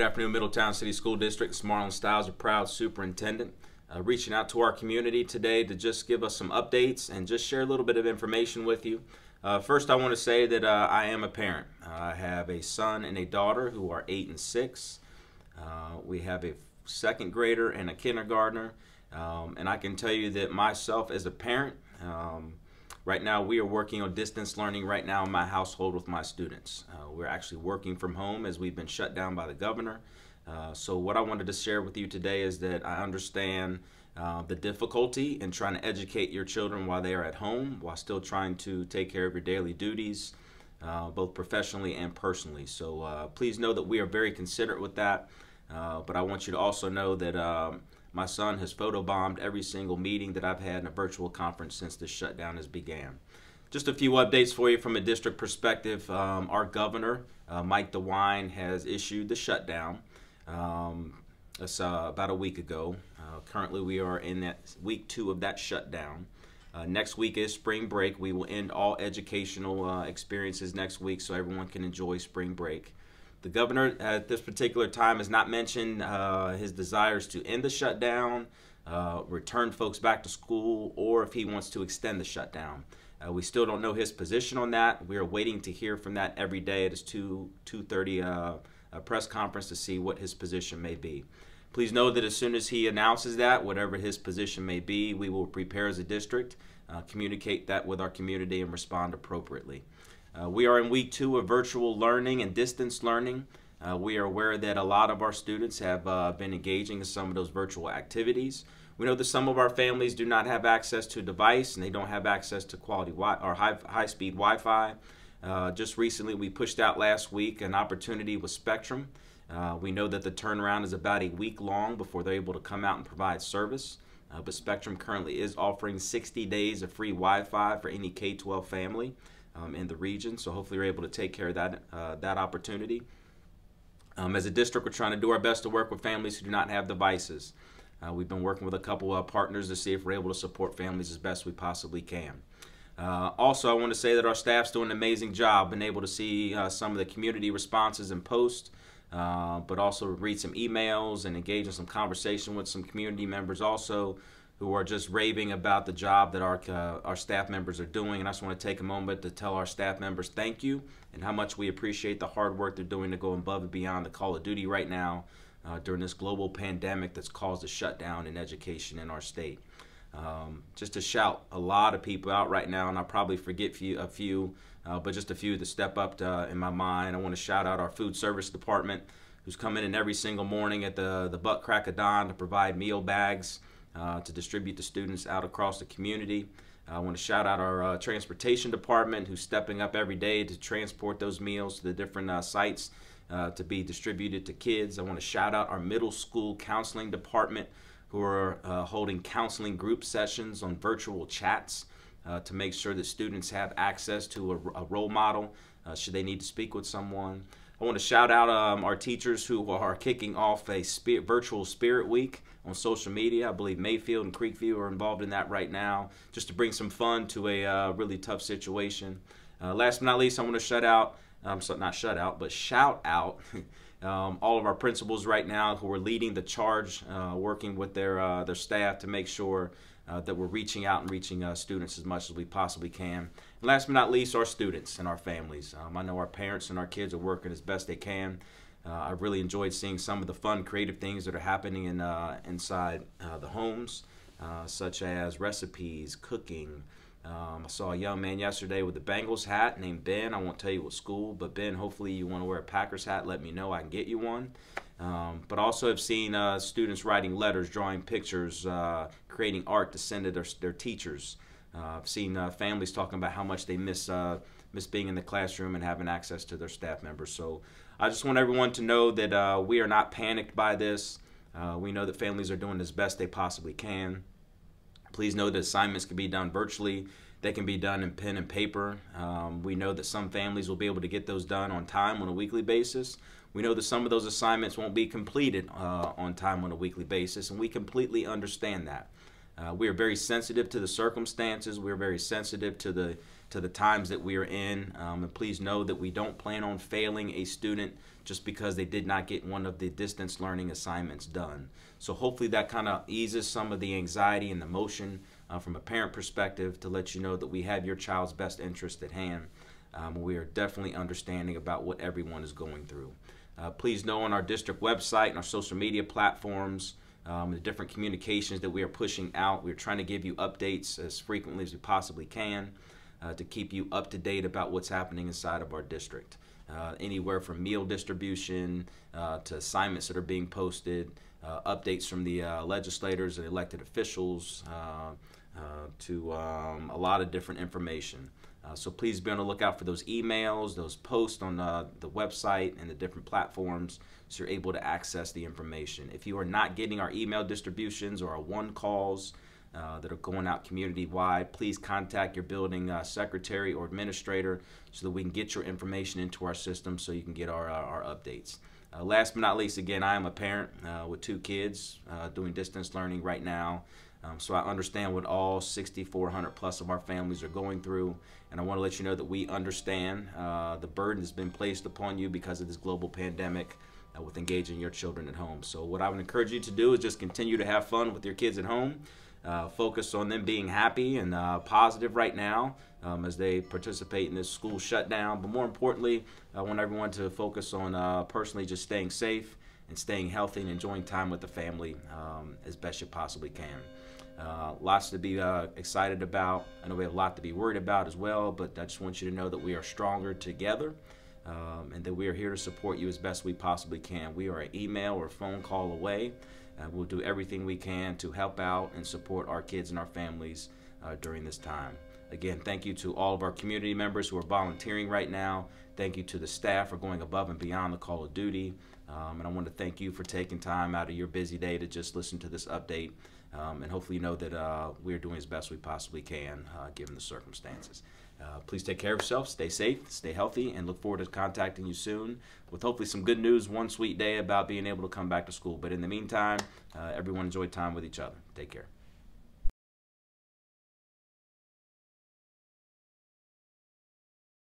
Good afternoon, Middletown City School District. It's Marlon Styles, a proud superintendent, reaching out to our community today to just give us some updates and just share a little bit of information with you. First, I want to say that I am a parent. I have a son and a daughter who are 8 and 6. We have a second grader and a kindergartner. And I can tell you that myself as a parent, right now we are working on distance learning right now in my household with my students. We're actually working from home as we've been shut down by the governor. So what I wanted to share with you today is that I understand the difficulty in trying to educate your children while they are at home, while still trying to take care of your daily duties, both professionally and personally. So please know that we are very considerate with that. But I want you to also know that my son has photobombed every single meeting that I've had in a virtual conference since this shutdown has began. Just a few updates for you from a district perspective. Our governor, Mike DeWine, has issued the shutdown. That's about a week ago. Currently we are in that week 2 of that shutdown. Next week is spring break. We will end all educational experiences next week so everyone can enjoy spring break. The governor at this particular time has not mentioned his desires to end the shutdown, return folks back to school, or if he wants to extend the shutdown. We still don't know his position on that. We are waiting to hear from that every day at his 2:30 press conference to see what his position may be. Please know that as soon as he announces that, whatever his position may be, we will prepare as a district, communicate that with our community, and respond appropriately. We are in week 2 of virtual learning and distance learning. We are aware that a lot of our students have been engaging in some of those virtual activities. We know that some of our families do not have access to a device and they don't have access to quality or high-speed Wi-Fi. Just recently, we pushed out last week an opportunity with Spectrum. We know that the turnaround is about a week long before they're able to come out and provide service. But Spectrum currently is offering 60 days of free Wi-Fi for any K-12 family in the region. So hopefully we're able to take care of that opportunity. As a district, we're trying to do our best to work with families who do not have devices. We've been working with a couple of partners to see if we're able to support families as best we possibly can. Also, I want to say that our staff's doing an amazing job, been able to see some of the community responses and posts, but also read some emails and engage in some conversation with some community members also who are just raving about the job that our staff members are doing. And I just want to take a moment to tell our staff members thank you and how much we appreciate the hard work they're doing to go above and beyond the call of duty right now during this global pandemic that's caused a shutdown in education in our state. Just to shout a lot of people out right now, and I'll probably forget a few, but just a few to step up in my mind. I want to shout out our food service department, who's coming in every single morning at the butt crack of dawn to provide meal bags to distribute to students out across the community. I want to shout out our transportation department, who's stepping up every day to transport those meals to the different sites to be distributed to kids. I want to shout out our middle school counseling department, who are holding counseling group sessions on virtual chats to make sure that students have access to a role model should they need to speak with someone. I want to shout out our teachers who are kicking off a virtual Spirit Week on social media. I believe Mayfield and Creekview are involved in that right now, just to bring some fun to a really tough situation. Last but not least, I want to shout out all of our principals right now who are leading the charge, working with their staff to make sure that we're reaching out and reaching students as much as we possibly can. And last but not least, our students and our families. I know our parents and our kids are working as best they can. I've really enjoyed seeing some of the fun, creative things that are happening inside the homes, such as recipes, cooking. I saw a young man yesterday with a Bengals hat named Ben. I won't tell you what school, but Ben, hopefully you want to wear a Packers hat. Let me know. I can get you one. But also have seen students writing letters, drawing pictures, creating art to send to their teachers. I've seen families talking about how much they miss being in the classroom and having access to their staff members. So I just want everyone to know that we are not panicked by this. We know that families are doing as best they possibly can. Please know that assignments can be done virtually. They can be done in pen and paper. We know that some families will be able to get those done on time on a weekly basis. We know that some of those assignments won't be completed on time on a weekly basis, and we completely understand that. We are very sensitive to the circumstances. We're very sensitive to the times that we are in. And please know that we don't plan on failing a student just because they did not get one of the distance learning assignments done. So hopefully that kind of eases some of the anxiety and emotion from a parent perspective, to let you know that we have your child's best interest at hand. We are definitely understanding about what everyone is going through. Please know on our district website and our social media platforms, the different communications that we are pushing out, we're trying to give you updates as frequently as we possibly can to keep you up to date about what's happening inside of our district. Anywhere from meal distribution to assignments that are being posted, updates from the legislators and elected officials, to a lot of different information. So please be on the lookout for those emails, those posts on the website and the different platforms, so you're able to access the information. If you are not getting our email distributions or our one calls that are going out community-wide, please contact your building secretary or administrator so that we can get your information into our system so you can get our updates. Last but not least, again, I am a parent with 2 kids doing distance learning right now. So I understand what all 6,400 plus of our families are going through, and I want to let you know that we understand the burden that's been placed upon you because of this global pandemic with engaging your children at home. So what I would encourage you to do is just continue to have fun with your kids at home. Focus on them being happy and positive right now as they participate in this school shutdown. But more importantly, I want everyone to focus on personally just staying safe and staying healthy and enjoying time with the family as best you possibly can. Lots to be excited about. I know we have a lot to be worried about as well, but I just want you to know that we are stronger together and that we are here to support you as best we possibly can. We are an email or phone call away. We'll do everything we can to help out and support our kids and our families during this time. Again, thank you to all of our community members who are volunteering right now. Thank you to the staff for going above and beyond the call of duty. And I want to thank you for taking time out of your busy day to just listen to this update. And hopefully you know that we are doing as best we possibly can given the circumstances. Please take care of yourself, stay safe, stay healthy, and look forward to contacting you soon with hopefully some good news one sweet day about being able to come back to school. But in the meantime, everyone enjoy time with each other. Take care.